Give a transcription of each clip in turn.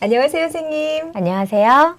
안녕하세요, 선생님. 안녕하세요.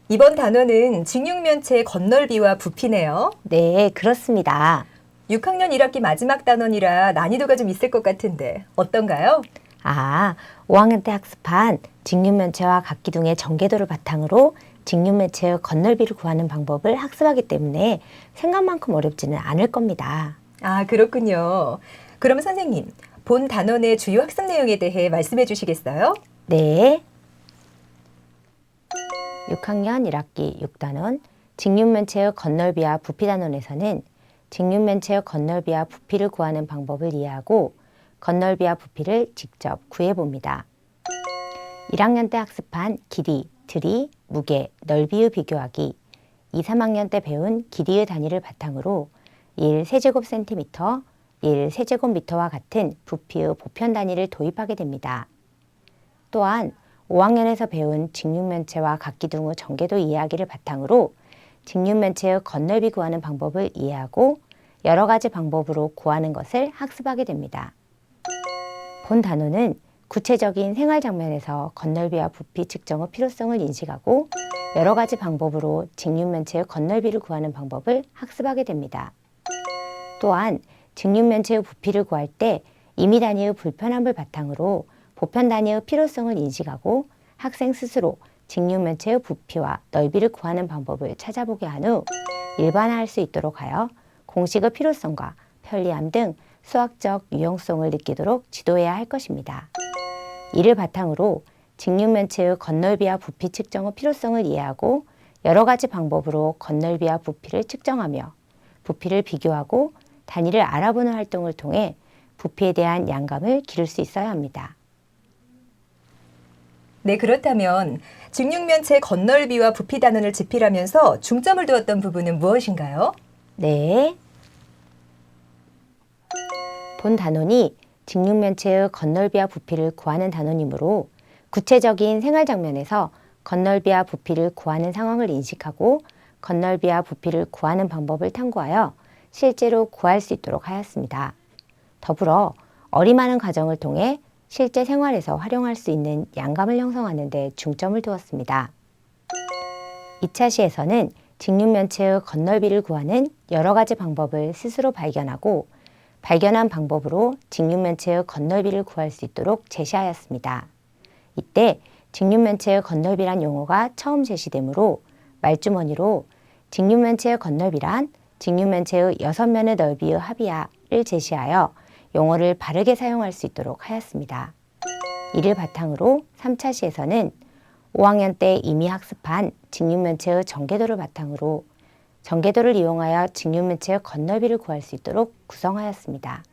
이번 단원은 직육면체의 건널비와 부피네요. 네, 그렇습니다. 6학년 1학기 마지막 단원이라 난이도가 좀 있을 것 같은데 어떤가요? 5학년 때 학습한 직육면체와 각기둥의 전개도를 바탕으로 직육면체의 건널비를 구하는 방법을 학습하기 때문에 생각만큼 어렵지는 않을 겁니다. 그렇군요. 그럼 선생님, 본 단원의 주요 학습 내용에 대해 말씀해 주시겠어요? 네. 6학년 1학기 6단원 직육면체의 건널비와 부피 단원에서는 직육면체의 건널비와 부피를 구하는 방법을 이해하고 건널비와 부피를 직접 구해봅니다. 1학년 때 학습한 길이, 들이, 무게, 넓이의 비교하기, 2, 3학년 때 배운 길이의 단위를 바탕으로 1세제곱센티미터, 1세제곱미터와 같은 부피의 보편 단위를 도입하게 됩니다. 또한 5학년에서 배운 직육면체와 각기둥의 전개도 이해하기를 바탕으로 직육면체의 건널비 구하는 방법을 이해하고 여러 가지 방법으로 구하는 것을 학습하게 됩니다. 본 단원은 구체적인 생활 장면에서 건널비와 부피 측정의 필요성을 인식하고 여러 가지 방법으로 직육면체의 건널비를 구하는 방법을 학습하게 됩니다. 또한 직육면체의 부피를 구할 때 임의 단위의 불편함을 바탕으로 보편 단위의 필요성을 인식하고 학생 스스로 직육면체의 부피와 넓이를 구하는 방법을 찾아보게 한 후 일반화할 수 있도록 하여 공식의 필요성과 편리함 등 수학적 유용성을 느끼도록 지도해야 할 것입니다. 이를 바탕으로 직육면체의 건널비와 부피 측정의 필요성을 이해하고 여러 가지 방법으로 건널비와 부피를 측정하며 부피를 비교하고 단위를 알아보는 활동을 통해 부피에 대한 양감을 기를 수 있어야 합니다. 네, 그렇다면 직육면체 건널비와 부피 단원을 집필하면서 중점을 두었던 부분은 무엇인가요? 네. 본 단원이 직육면체의 건널비와 부피를 구하는 단원이므로 구체적인 생활 장면에서 건널비와 부피를 구하는 상황을 인식하고 건널비와 부피를 구하는 방법을 탐구하여 실제로 구할 수 있도록 하였습니다. 더불어 어림하는 과정을 통해 실제 생활에서 활용할 수 있는 양감을 형성하는 데 중점을 두었습니다. 2차 시에서는 직육면체의 건널비를 구하는 여러 가지 방법을 스스로 발견하고 발견한 방법으로 직육면체의 건널비를 구할 수 있도록 제시하였습니다. 이때 직육면체의 건널비란 용어가 처음 제시되므로 말주머니로 직육면체의 건널비란 직육면체의 6면의 넓이의 합이야를 제시하여 용어를 바르게 사용할 수 있도록 하였습니다. 이를 바탕으로 3차 시에서는 5학년 때 이미 학습한 직육면체의 전개도를 바탕으로 전개도를 이용하여 직육면체의 건널비를 구할 수 있도록 구성하였습니다.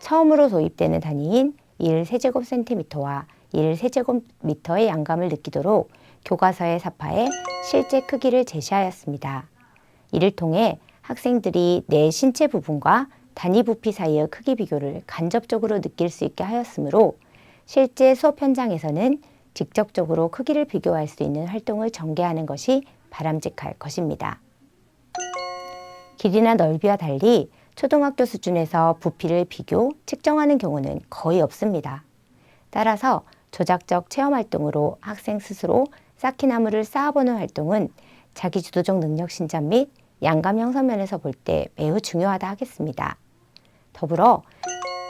처음으로 도입되는 단위인 1세제곱센티미터와 1세제곱미터의 양감을 느끼도록 교과서의 사파에 실제 크기를 제시하였습니다. 이를 통해 학생들이 내 신체 부분과 단위 부피 사이의 크기 비교를 간접적으로 느낄 수 있게 하였으므로 실제 수업 현장에서는 직접적으로 크기를 비교할 수 있는 활동을 전개하는 것이 바람직할 것입니다. 길이나 넓이와 달리 초등학교 수준에서 부피를 비교, 측정하는 경우는 거의 없습니다. 따라서 조작적 체험활동으로 학생 스스로 쌓기나무를 쌓아보는 활동은 자기주도적 능력 신장 및 양감 형성 면에서 볼 때 매우 중요하다 하겠습니다. 더불어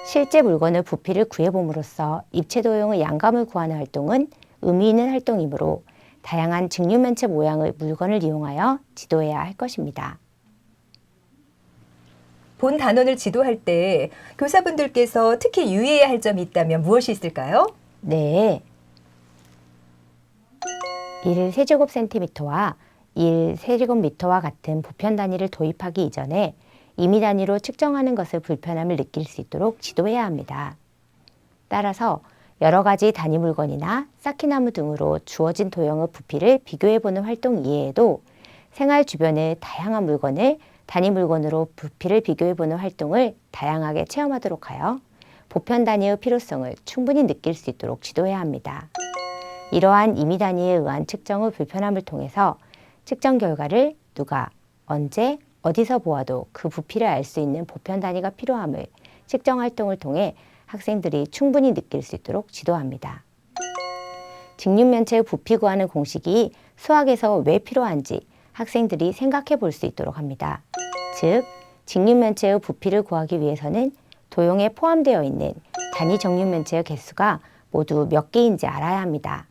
실제 물건의 부피를 구해봄으로써 입체 도형의 양감을 구하는 활동은 의미 있는 활동이므로 다양한 직육면체 모양의 물건을 이용하여 지도해야 할 것입니다. 본 단원을 지도할 때 교사분들께서 특히 유의해야 할 점이 있다면 무엇이 있을까요? 네. 1세제곱센티미터와 1세제곱미터와 같은 보편 단위를 도입하기 이전에 임의 단위로 측정하는 것을 불편함을 느낄 수 있도록 지도해야 합니다. 따라서 여러 가지 단위 물건이나 쌓기나무 등으로 주어진 도형의 부피를 비교해보는 활동 이외에도 생활 주변의 다양한 물건을 단위 물건으로 부피를 비교해보는 활동을 다양하게 체험하도록 하여 보편 단위의 필요성을 충분히 느낄 수 있도록 지도해야 합니다. 이러한 임의 단위에 의한 측정의 불편함을 통해서 측정 결과를 누가, 언제, 어디서 보아도 그 부피를 알 수 있는 보편 단위가 필요함을 측정 활동을 통해 학생들이 충분히 느낄 수 있도록 지도합니다. 직육면체의 부피 구하는 공식이 수학에서 왜 필요한지 학생들이 생각해 볼 수 있도록 합니다. 즉, 직육면체의 부피를 구하기 위해서는 도형에 포함되어 있는 단위 정육면체의 개수가 모두 몇 개인지 알아야 합니다.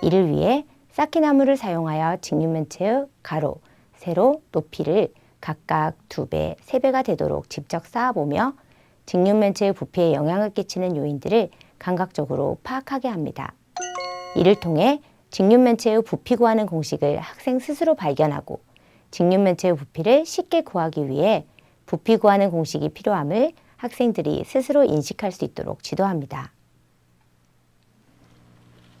이를 위해 쌓기나무를 사용하여 직육면체의 가로, 세로, 높이를 각각 2배, 3배가 되도록 직접 쌓아보며 직육면체의 부피에 영향을 끼치는 요인들을 감각적으로 파악하게 합니다. 이를 통해 직육면체의 부피 구하는 공식을 학생 스스로 발견하고 직육면체의 부피를 쉽게 구하기 위해 부피 구하는 공식이 필요함을 학생들이 스스로 인식할 수 있도록 지도합니다.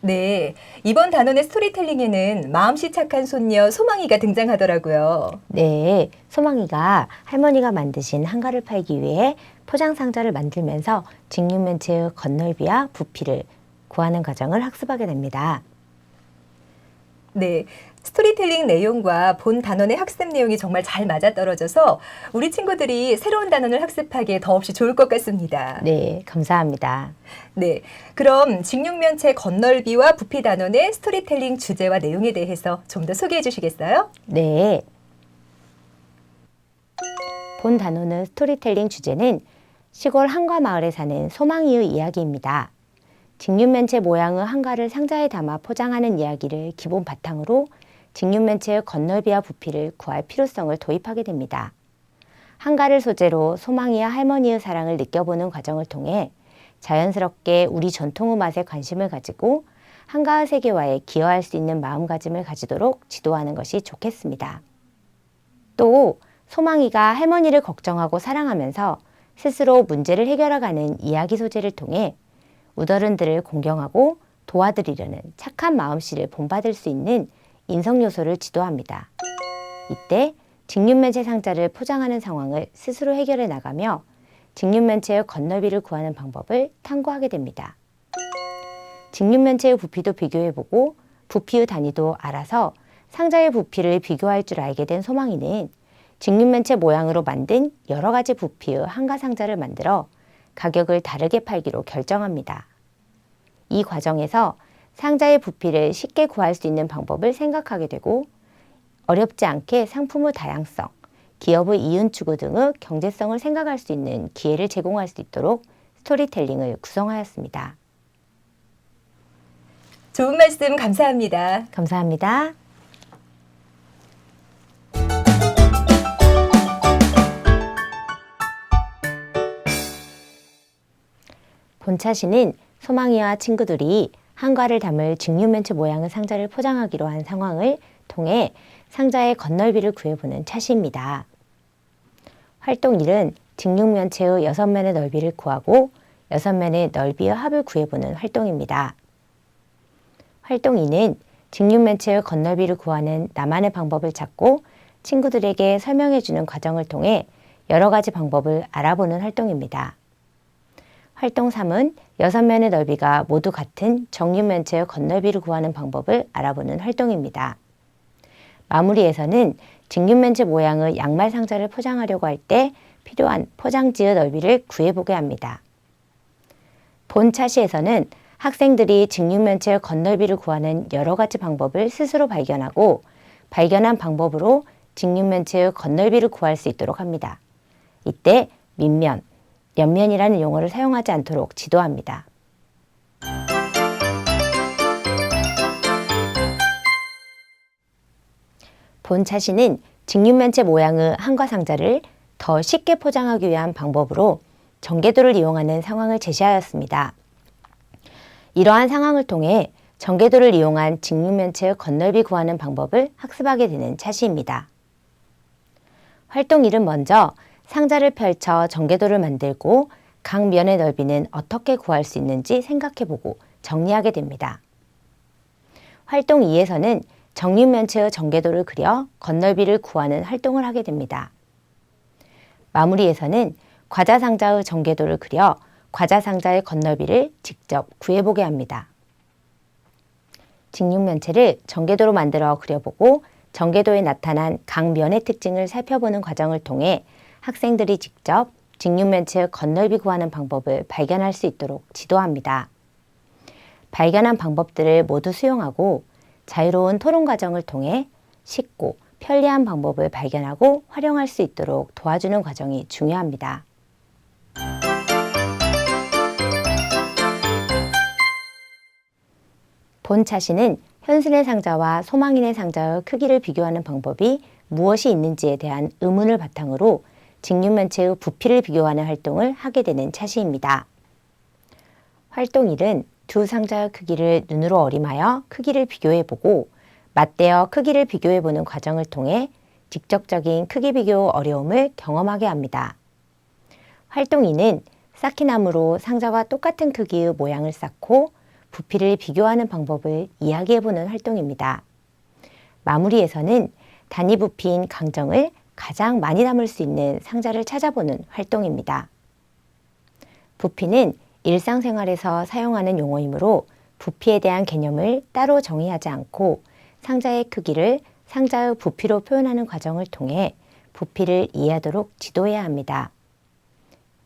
네, 이번 단원의 스토리텔링에는 마음씨 착한 손녀 소망이가 등장하더라고요. 네, 소망이가 할머니가 만드신 한가를 팔기 위해 포장 상자를 만들면서 직육면체의 겉넓이와 부피를 구하는 과정을 학습하게 됩니다. 네, 스토리텔링 내용과 본 단원의 학습 내용이 정말 잘 맞아떨어져서 우리 친구들이 새로운 단원을 학습하기에 더없이 좋을 것 같습니다. 네, 감사합니다. 네, 그럼 직육면체 겉넓이와 부피 단원의 스토리텔링 주제와 내용에 대해서 좀 더 소개해 주시겠어요? 네. 본 단원의 스토리텔링 주제는 시골 한과 마을에 사는 소망이의 이야기입니다. 직육면체 모양의 한가를 상자에 담아 포장하는 이야기를 기본 바탕으로 직육면체의 겉넓이와 부피를 구할 필요성을 도입하게 됩니다. 한가를 소재로 소망이와 할머니의 사랑을 느껴보는 과정을 통해 자연스럽게 우리 전통의 맛에 관심을 가지고 한가의 세계화에 기여할 수 있는 마음가짐을 가지도록 지도하는 것이 좋겠습니다. 또 소망이가 할머니를 걱정하고 사랑하면서 스스로 문제를 해결해가는 이야기 소재를 통해 우더른들을 공경하고 도와드리려는 착한 마음씨를 본받을 수 있는 인성 요소를 지도합니다. 이때 직육면체 상자를 포장하는 상황을 스스로 해결해 나가며 직육면체의 겉넓이를 구하는 방법을 탐구하게 됩니다. 직육면체의 부피도 비교해보고 부피의 단위도 알아서 상자의 부피를 비교할 줄 알게 된 소망이는 직육면체 모양으로 만든 여러 가지 부피의 한가 상자를 만들어 가격을 다르게 팔기로 결정합니다. 이 과정에서 상자의 부피를 쉽게 구할 수 있는 방법을 생각하게 되고 어렵지 않게 상품의 다양성, 기업의 이윤 추구 등의 경제성을 생각할 수 있는 기회를 제공할 수 있도록 스토리텔링을 구성하였습니다. 좋은 말씀 감사합니다. 감사합니다. 본차시는 소망이와 친구들이 한과를 담을 직육면체 모양의 상자를 포장하기로 한 상황을 통해 상자의 겉넓이를 구해보는 차시입니다. 활동 1은 직육면체의 6면의 넓이를 구하고 6면의 넓이의 합을 구해보는 활동입니다. 활동 2는 직육면체의 겉넓이를 구하는 나만의 방법을 찾고 친구들에게 설명해주는 과정을 통해 여러 가지 방법을 알아보는 활동입니다. 활동 3은 6면의 넓이가 모두 같은 정육면체의 겉넓이를 구하는 방법을 알아보는 활동입니다. 마무리에서는 직육면체 모양의 양말 상자를 포장하려고 할 때 필요한 포장지의 넓이를 구해보게 합니다. 본 차시에서는 학생들이 직육면체의 겉넓이를 구하는 여러 가지 방법을 스스로 발견하고 발견한 방법으로 직육면체의 겉넓이를 구할 수 있도록 합니다. 이때 밑면, 옆면이라는 용어를 사용하지 않도록 지도합니다. 본 차시는 직육면체 모양의 한과 상자를 더 쉽게 포장하기 위한 방법으로 전개도를 이용하는 상황을 제시하였습니다. 이러한 상황을 통해 전개도를 이용한 직육면체의 겉넓이 구하는 방법을 학습하게 되는 차시입니다. 활동 1은 먼저 상자를 펼쳐 전개도를 만들고 각 면의 넓이는 어떻게 구할 수 있는지 생각해보고 정리하게 됩니다. 활동 2에서는 정육면체의 전개도를 그려 겉넓이를 구하는 활동을 하게 됩니다. 마무리에서는 과자 상자의 전개도를 그려 과자 상자의 겉넓이를 직접 구해보게 합니다. 직육면체를 전개도로 만들어 그려보고 전개도에 나타난 각 면의 특징을 살펴보는 과정을 통해 학생들이 직접 직육면체의 겉넓이 구하는 방법을 발견할 수 있도록 지도합니다. 발견한 방법들을 모두 수용하고 자유로운 토론 과정을 통해 쉽고 편리한 방법을 발견하고 활용할 수 있도록 도와주는 과정이 중요합니다. 본 차시는 현순의 상자와 소망인의 상자의 크기를 비교하는 방법이 무엇이 있는지에 대한 의문을 바탕으로 직육면체의 부피를 비교하는 활동을 하게 되는 차시입니다. 활동 1은 두 상자의 크기를 눈으로 어림하여 크기를 비교해보고 맞대어 크기를 비교해보는 과정을 통해 직접적인 크기 비교 어려움을 경험하게 합니다. 활동 2는 쌓기나무로 상자와 똑같은 크기의 모양을 쌓고 부피를 비교하는 방법을 이야기해보는 활동입니다. 마무리에서는 단위 부피인 강정을 가장 많이 담을 수 있는 상자를 찾아보는 활동입니다. 부피는 일상생활에서 사용하는 용어이므로 부피에 대한 개념을 따로 정의하지 않고 상자의 크기를 상자의 부피로 표현하는 과정을 통해 부피를 이해하도록 지도해야 합니다.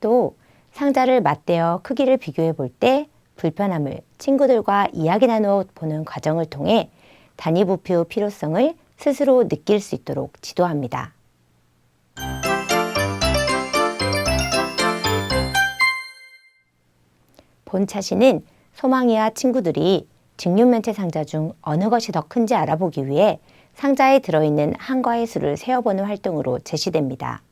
또 상자를 맞대어 크기를 비교해 볼 때 불편함을 친구들과 이야기 나누어 보는 과정을 통해 단위 부피의 필요성을 스스로 느낄 수 있도록 지도합니다. 본 차시는 소망이와 친구들이 직육면체 상자 중 어느 것이 더 큰지 알아보기 위해 상자에 들어있는 한과의 수를 세어보는 활동으로 제시됩니다.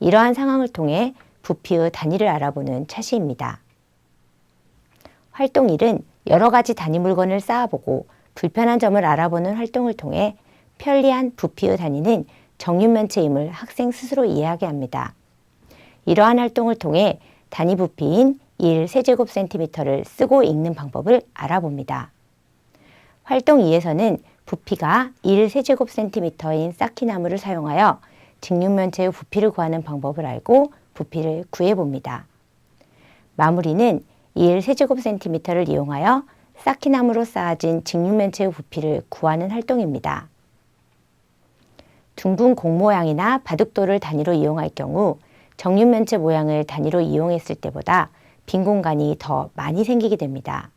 이러한 상황을 통해 부피의 단위를 알아보는 차시입니다. 활동 1은 여러 가지 단위 물건을 쌓아보고 불편한 점을 알아보는 활동을 통해 편리한 부피의 단위는 정육면체임을 학생 스스로 이해하게 합니다. 이러한 활동을 통해 단위 부피인 1세제곱센티미터를 쓰고 읽는 방법을 알아봅니다. 활동 2에서는 부피가 1세제곱센티미터인 쌓기나무를 사용하여 직육면체의 부피를 구하는 방법을 알고 부피를 구해봅니다. 마무리는 1세제곱센티미터를 이용하여 쌓기나무로 쌓아진 직육면체의 부피를 구하는 활동입니다. 둥근 공 모양이나 바둑돌을 단위로 이용할 경우 정육면체 모양을 단위로 이용했을 때보다 빈 공간이 더 많이 생기게 됩니다.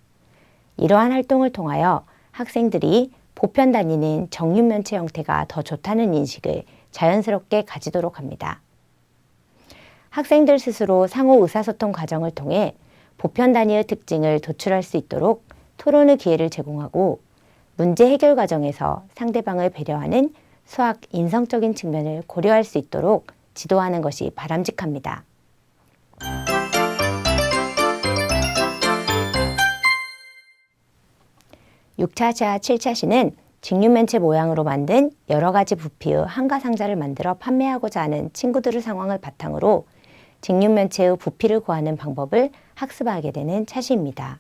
이러한 활동을 통하여 학생들이 보편 단위는 정육면체 형태가 더 좋다는 인식을 자연스럽게 가지도록 합니다. 학생들 스스로 상호 의사소통 과정을 통해 보편 단위의 특징을 도출할 수 있도록 토론의 기회를 제공하고 문제 해결 과정에서 상대방을 배려하는 수학 인성적인 측면을 고려할 수 있도록 지도하는 것이 바람직합니다. (6차시와 7차시는) 직육면체 모양으로 만든 여러 가지 부피의 한가 상자를 만들어 판매하고자 하는 친구들의 상황을 바탕으로 직육면체의 부피를 구하는 방법을 학습하게 되는 차시입니다.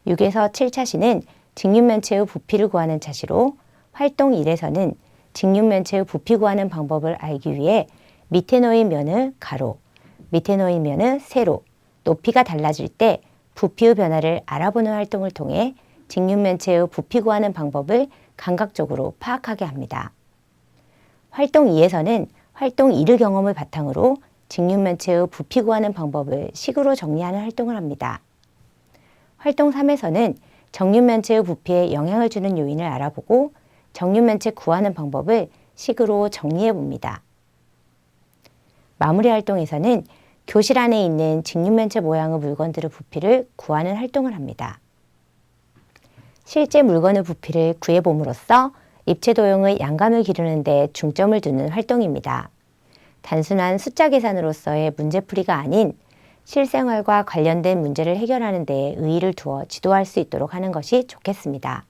6에서 7차시는 직육면체의 부피를 구하는 차시로 활동 1에서는 직육면체의 부피 구하는 방법을 알기 위해 밑에 놓인 면의 가로, 밑에 놓인 면의 세로, 높이가 달라질 때 부피의 변화를 알아보는 활동을 통해 직육면체의 부피 구하는 방법을 감각적으로 파악하게 합니다. 활동 2에서는 활동 1의 경험을 바탕으로 직육면체의 부피 구하는 방법을 식으로 정리하는 활동을 합니다. 활동 3에서는 정육면체의 부피에 영향을 주는 요인을 알아보고 정육면체 구하는 방법을 식으로 정리해 봅니다. 마무리 활동에서는 교실 안에 있는 직육면체 모양의 물건들의 부피를 구하는 활동을 합니다. 실제 물건의 부피를 구해봄으로써 입체 도형의 양감을 기르는 데 중점을 두는 활동입니다. 단순한 숫자 계산으로서의 문제풀이가 아닌 실생활과 관련된 문제를 해결하는 데 의의를 두어 지도할 수 있도록 하는 것이 좋겠습니다.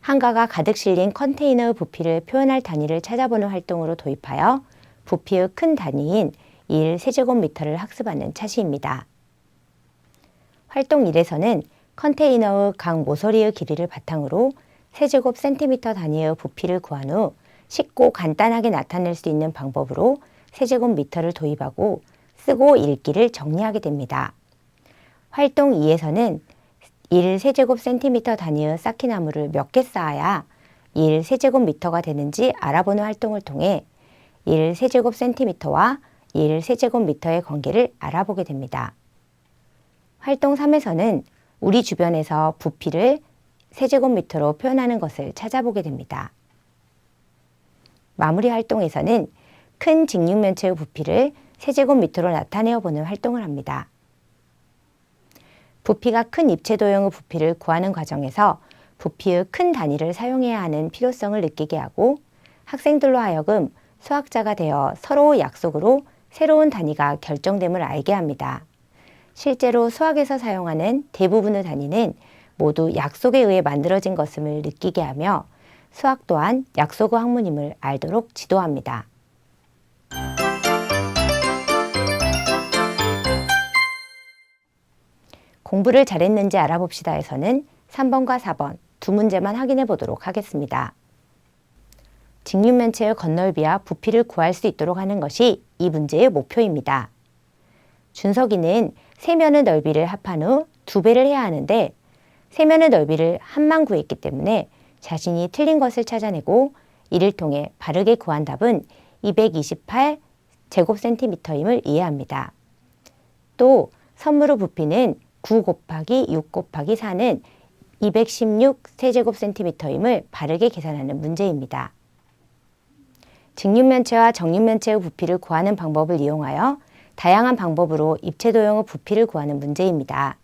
한가가 가득 실린 컨테이너의 부피를 표현할 단위를 찾아보는 활동으로 도입하여 부피의 큰 단위인 1세제곱미터를 학습하는 차시입니다. 활동 1에서는 컨테이너의 각 모서리의 길이를 바탕으로 세제곱센티미터 단위의 부피를 구한 후 쉽고 간단하게 나타낼 수 있는 방법으로 세제곱미터를 도입하고 쓰고 읽기를 정리하게 됩니다. 활동 2에서는 1세제곱센티미터 단위의 쌓기나무를 몇 개 쌓아야 1세제곱미터가 되는지 알아보는 활동을 통해 1세제곱센티미터와 1세제곱미터의 관계를 알아보게 됩니다. 활동 3에서는 우리 주변에서 부피를 세제곱미터로 표현하는 것을 찾아보게 됩니다. 마무리 활동에서는 큰 직육면체의 부피를 세제곱미터로 나타내어 보는 활동을 합니다. 부피가 큰 입체 도형의 부피를 구하는 과정에서 부피의 큰 단위를 사용해야 하는 필요성을 느끼게 하고 학생들로 하여금 수학자가 되어 서로 약속으로 새로운 단위가 결정됨을 알게 합니다. 실제로 수학에서 사용하는 대부분의 단위는 모두 약속에 의해 만들어진 것임을 느끼게 하며 수학 또한 약속의 학문임을 알도록 지도합니다. 공부를 잘했는지 알아봅시다에서는 3번과 4번 두 문제만 확인해 보도록 하겠습니다. 직육면체의 겉넓이와 부피를 구할 수 있도록 하는 것이 이 문제의 목표입니다. 준석이는 세면의 넓이를 합한 후 2배를 해야 하는데 세면의 넓이를 1만 구했기 때문에 자신이 틀린 것을 찾아내고 이를 통해 바르게 구한 답은 228제곱센티미터임을 이해합니다. 또 선물의 부피는 9 곱하기 6 곱하기 4는 216세제곱센티미터임을 바르게 계산하는 문제입니다. 직육면체와 정육면체의 부피를 구하는 방법을 이용하여 다양한 방법으로 입체도형의 부피를 구하는 문제입니다.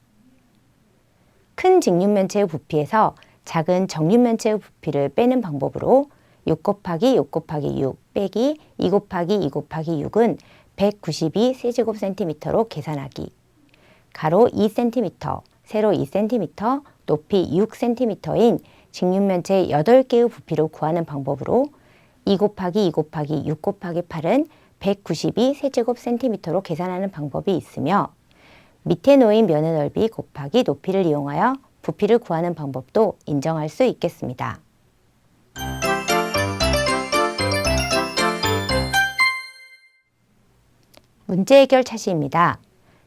큰 직육면체의 부피에서 작은 정육면체의 부피를 빼는 방법으로 6 곱하기 6 곱하기 6 빼기 2 곱하기 2 곱하기 6은 192세제곱센티미터로 계산하기. 가로 2cm, 세로 2cm, 높이 6cm인 직육면체 8개의 부피를 구하는 방법으로 2 곱하기 2 곱하기 6 곱하기 8은 192세제곱센티미터로 계산하는 방법이 있으며 밑에 놓인 면의 넓이 곱하기 높이를 이용하여 부피를 구하는 방법도 인정할 수 있겠습니다. 문제 해결 차시입니다.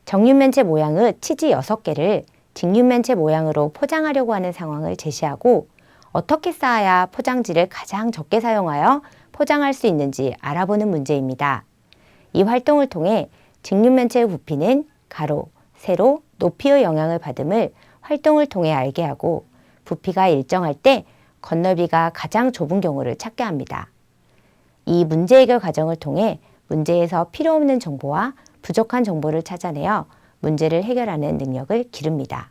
정육면체 모양의 치즈 6개를 직육면체 모양으로 포장하려고 하는 상황을 제시하고 어떻게 쌓아야 포장지를 가장 적게 사용하여 포장할 수 있는지 알아보는 문제입니다. 이 활동을 통해 직육면체의 부피는 가로, 세로, 높이의 영향을 받음을 활동을 통해 알게 하고 부피가 일정할 때 겉넓이가 가장 좁은 경우를 찾게 합니다. 이 문제 해결 과정을 통해 문제에서 필요 없는 정보와 부족한 정보를 찾아내어 문제를 해결하는 능력을 기릅니다.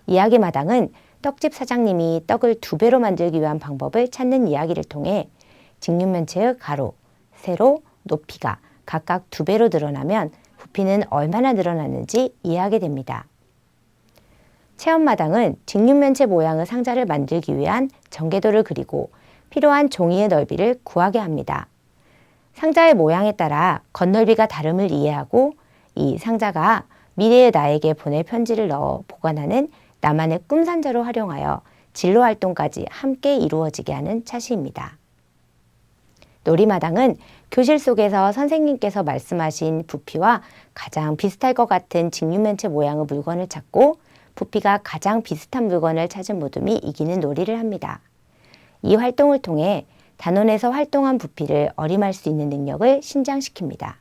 이야기마당은 떡집 사장님이 떡을 2배로 만들기 위한 방법을 찾는 이야기를 통해 직육면체의 가로, 세로, 높이가 각각 2배로 늘어나면 부피는 얼마나 늘어났는지 이해하게 됩니다. 체험마당은 직육면체 모양의 상자를 만들기 위한 전개도를 그리고 필요한 종이의 넓이를 구하게 합니다. 상자의 모양에 따라 겉넓이가 다름을 이해하고 이 상자가 미래의 나에게 보낼 편지를 넣어 보관하는 나만의 꿈상자로 활용하여 진로 활동까지 함께 이루어지게 하는 차시입니다. 놀이마당은 교실 속에서 선생님께서 말씀하신 부피와 가장 비슷할 것 같은 직육면체 모양의 물건을 찾고 부피가 가장 비슷한 물건을 찾은 모둠이 이기는 놀이를 합니다. 이 활동을 통해 단원에서 활동한 부피를 어림할 수 있는 능력을 신장시킵니다.